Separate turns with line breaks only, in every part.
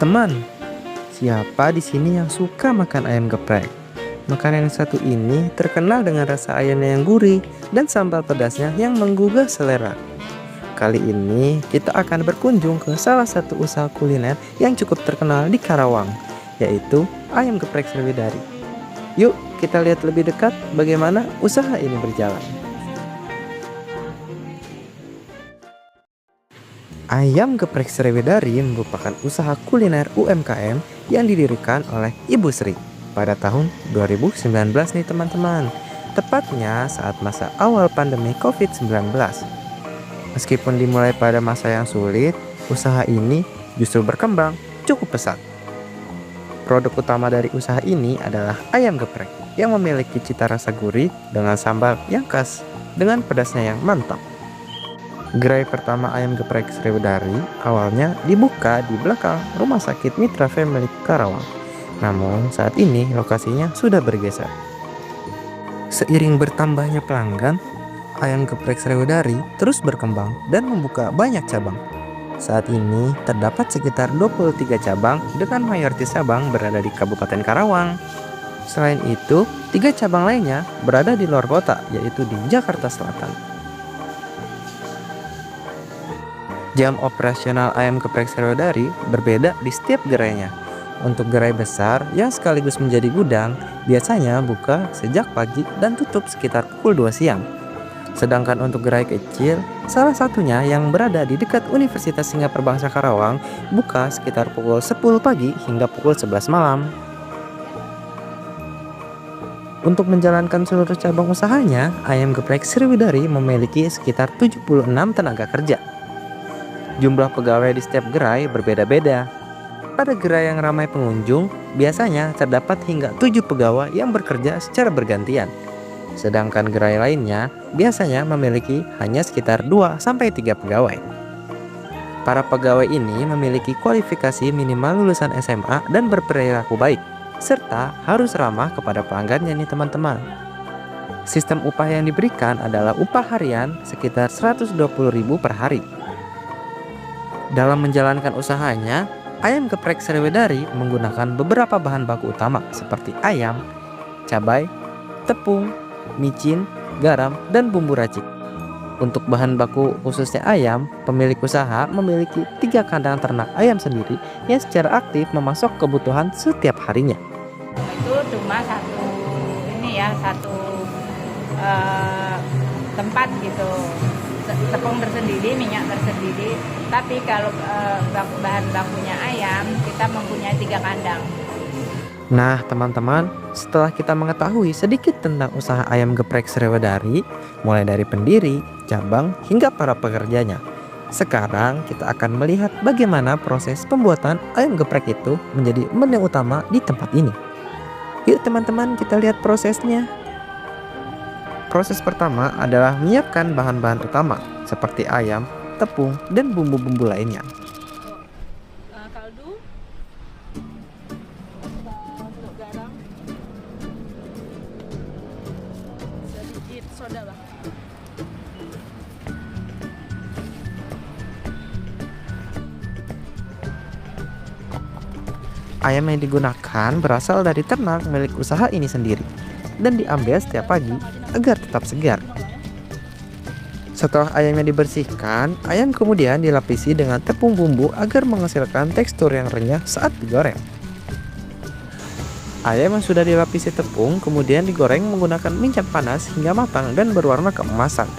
Teman, siapa di sini yang suka makan ayam geprek? Makanan yang satu ini terkenal dengan rasa ayamnya yang gurih dan sambal pedasnya yang menggugah selera. Kali ini kita akan berkunjung ke salah satu usaha kuliner yang cukup terkenal di Karawang, yaitu ayam geprek Sriwidari. Yuk kita lihat lebih dekat bagaimana usaha ini berjalan. Ayam geprek Sriwidari merupakan usaha kuliner UMKM yang didirikan oleh Ibu Sri pada tahun 2019 nih teman-teman. Tepatnya saat masa awal pandemi COVID-19. Meskipun dimulai pada masa yang sulit, usaha ini justru berkembang cukup pesat. Produk utama dari usaha ini adalah ayam geprek yang memiliki cita rasa gurih dengan sambal yang khas dengan pedasnya yang mantap. Gerai pertama ayam geprek Sriwidari awalnya dibuka di belakang Rumah Sakit Mitra Family Karawang. Namun saat ini lokasinya sudah bergeser. Seiring bertambahnya pelanggan, ayam geprek Sriwidari terus berkembang dan membuka banyak cabang. Saat ini terdapat sekitar 23 cabang dengan mayoritas cabang berada di Kabupaten Karawang. Selain itu, 3 cabang lainnya berada di luar kota, yaitu di Jakarta Selatan. Jam operasional ayam geprek Sriwidari berbeda di setiap gerainya. Untuk gerai besar yang sekaligus menjadi gudang, biasanya buka sejak pagi dan tutup sekitar pukul 2 siang. Sedangkan untuk gerai kecil, salah satunya yang berada di dekat Universitas Singapura Bangsa Karawang, buka sekitar pukul 10 pagi hingga pukul 11 malam. Untuk menjalankan seluruh cabang usahanya, ayam geprek Sriwidari memiliki sekitar 76 tenaga kerja. Jumlah pegawai di setiap gerai berbeda-beda. Pada gerai yang ramai pengunjung, biasanya terdapat hingga 7 pegawai yang bekerja secara bergantian. Sedangkan gerai lainnya biasanya memiliki hanya sekitar 2-3 pegawai. Para pegawai ini memiliki kualifikasi minimal lulusan SMA dan berperilaku baik, serta harus ramah kepada pelanggannya nih teman-teman. Sistem upah yang diberikan adalah upah harian sekitar 120.000 per hari. Dalam menjalankan usahanya, ayam geprek Sriwidari menggunakan beberapa bahan baku utama seperti ayam, cabai, tepung, micin, garam, dan bumbu racik. Untuk bahan baku khususnya ayam, pemilik usaha memiliki 3 kandang ternak ayam sendiri yang secara aktif memasok kebutuhan setiap harinya.
Itu cuma satu tempat gitu. Tepung tersendiri, minyak tersendiri. Tapi kalau bahan bakunya ayam, kita mempunyai 3 kandang.
Nah teman-teman, setelah kita mengetahui sedikit tentang usaha ayam geprek Sriwidari, mulai dari pendiri, cabang, hingga para pekerjanya, sekarang kita akan melihat bagaimana proses pembuatan ayam geprek itu menjadi menu utama di tempat ini. Yuk teman-teman, kita lihat prosesnya. Proses pertama adalah menyiapkan bahan-bahan utama seperti ayam, tepung, dan bumbu-bumbu lainnya.
Kaldu, garam, sedikit soda lah.
Ayam yang digunakan berasal dari ternak milik usaha ini sendiri dan diambil setiap pagi agar tetap segar. Setelah ayamnya dibersihkan, ayam kemudian dilapisi dengan tepung bumbu agar menghasilkan tekstur yang renyah saat digoreng. Ayam yang sudah dilapisi tepung kemudian digoreng menggunakan minyak panas hingga matang dan berwarna keemasan.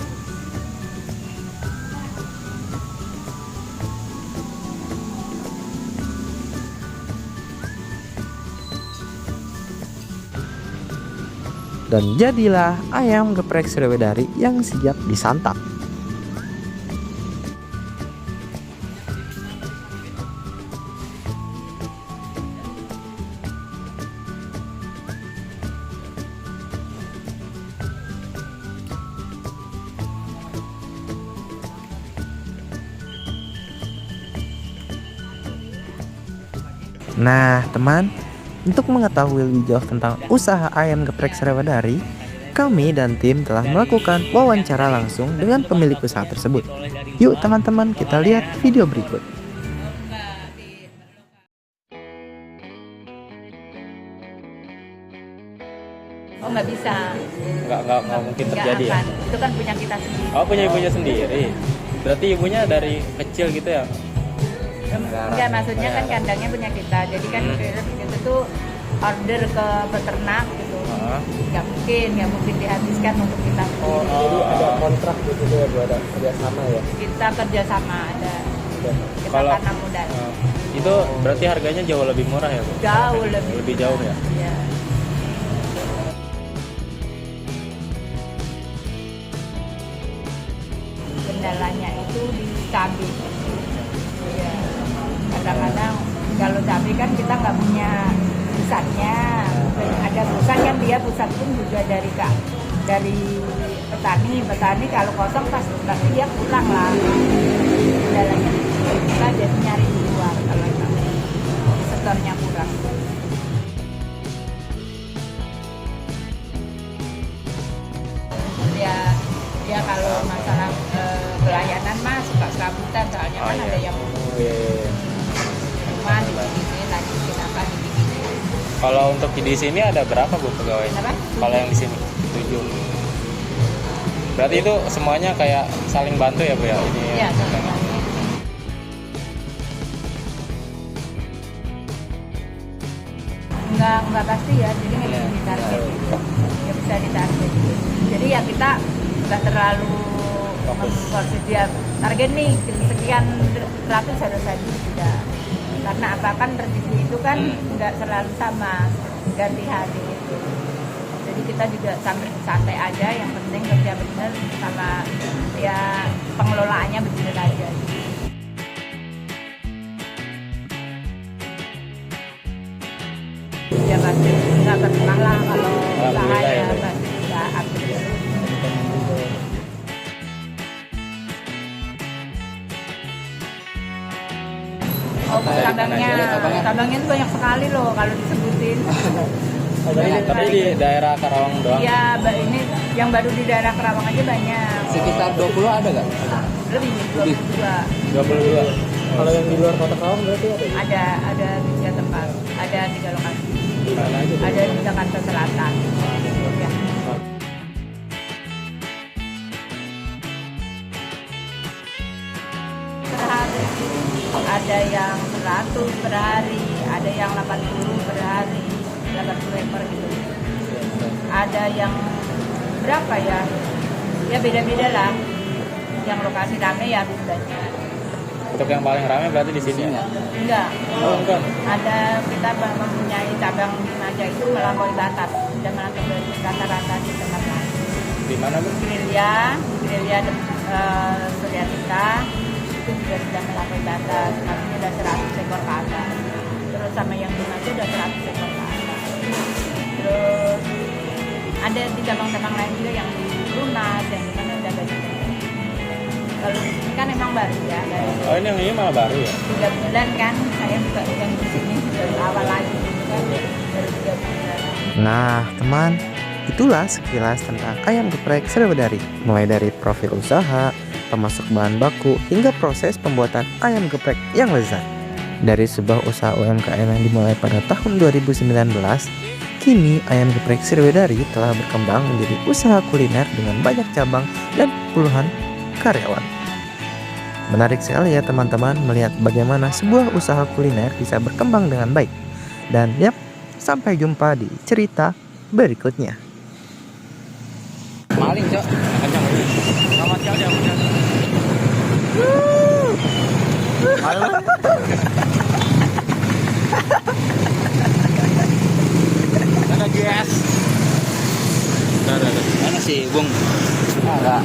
Dan jadilah ayam geprek Sriwidari yang siap disantap. Nah teman, untuk mengetahui lebih jauh tentang usaha ayam geprek Sriwidari, kami dan tim telah melakukan wawancara langsung dengan pemilik usaha tersebut. Yuk teman-teman, kita lihat video berikut.
nggak bisa.
Nggak mungkin
Nggak
terjadi ya.
akan. Itu kan punya kita sendiri.
Oh, punya ibunya sendiri. Berarti ibunya dari kecil gitu ya?
Enggak, maksudnya kan kandangnya punya kita. Jadi kan kita tuh order ke peternak gitu. Nggak mungkin dihabiskan untuk kita.
Jadi ada kontrak gitu ya, ada kerjasama ya.
Kita kerjasama ada. Kita
Kalau
tanam modal.
itu berarti harganya jauh lebih murah ya, Bu?
Jauh
Lebih jauh ya?
Iya. Kendalanya itu di cabai. Iya. Kadang-kadang kalau cabai kan kita nggak punya pusatnya. Ada pusat yang dia pusat pun juga dari petani kalau kosong pasti dia pulang lah. Kendalanya kita jadi nyari di luar kalau cabai. Setornya kurang. Ya kalau masalah pelayanan mah suka serabutan soalnya kan ada yang rumah digini lanjutin apa digini.
Kalau untuk di sini ada berapa, Bu, pegawai?
Kenapa?
Kalau yang di sini 7. Berarti itu semuanya kayak saling bantu ya, Bu ya? Ini
Iya, sama. Enggak pasti ya, jadi nggak bisa ditarget gitu. Nggak bisa ditarget. Jadi ya kita nggak terlalu memforsir dia target nih sekian ratus harus saja tidak. Karena apa kan rezeki itu kan nggak selalu sama, ganti hari itu. Jadi kita juga santai aja, yang penting kerja benar sama ya pengelolaannya benar aja. Ya pasti nggak berkah lah kalau usaha ya pasti nggak habis. Oh, cabangnya itu banyak sekali loh kalau disebutin.
Tapi di daerah Karawang doang?
Iya, ini yang baru di daerah Karawang aja banyak.
Sekitar 20 ada nggak?
Lebih, 22.
22.
Kalau yang di luar kota Karawang berarti ada?
Ada 3 tempat, ada 3 lokasi.
Mana aja?
Ada di Jakarta Selatan. Ya. Per hari ada yang 100 per hari, ada yang 80 per hari, 80 ekor gitu. Ada yang berapa ya? Ya beda-beda lah. Yang lokasi rame ya banyak.
Untuk yang paling ramai berarti di sini ya?
Enggak.
Oh, enggak.
Ada kita mempunyai cabang di Maja itu melampaui batas dan melampaui rata-rata di tempat lain.
Di mana, Bu?
Gerilya Suryatika itu juga sudah melampaui batas, maksudnya sudah 100 ekor ke atas. Terus sama yang di Maja sudah 100 ekor ke atas. Terus ada di cabang-cabang lain juga yang di Lunas, yang di mana udah banyak. Kalau di sini kan emang baru ya,
Oh, ini yang ini malah baru ya?
3 bulan kan saya buka yang di sini dari awal lagi kan dari 3 bulan.
Nah, teman, itulah sekilas tentang ayam geprek Sriwedari. Mulai dari profil usaha, termasuk bahan baku, hingga proses pembuatan ayam geprek yang lezat. Dari sebuah usaha UMKM yang dimulai pada tahun 2019, kini ayam geprek Sriwedari telah berkembang menjadi usaha kuliner dengan banyak cabang dan puluhan karyawan. Menarik sekali ya teman-teman melihat bagaimana sebuah usaha kuliner bisa berkembang dengan baik. Dan yap, sampai jumpa di cerita berikutnya.
Maling, Cok.
Kencang ini. Sama sekali ya, punya.
Halo. Ada gas.
Ada.
Mana sih, Bung? Enggak.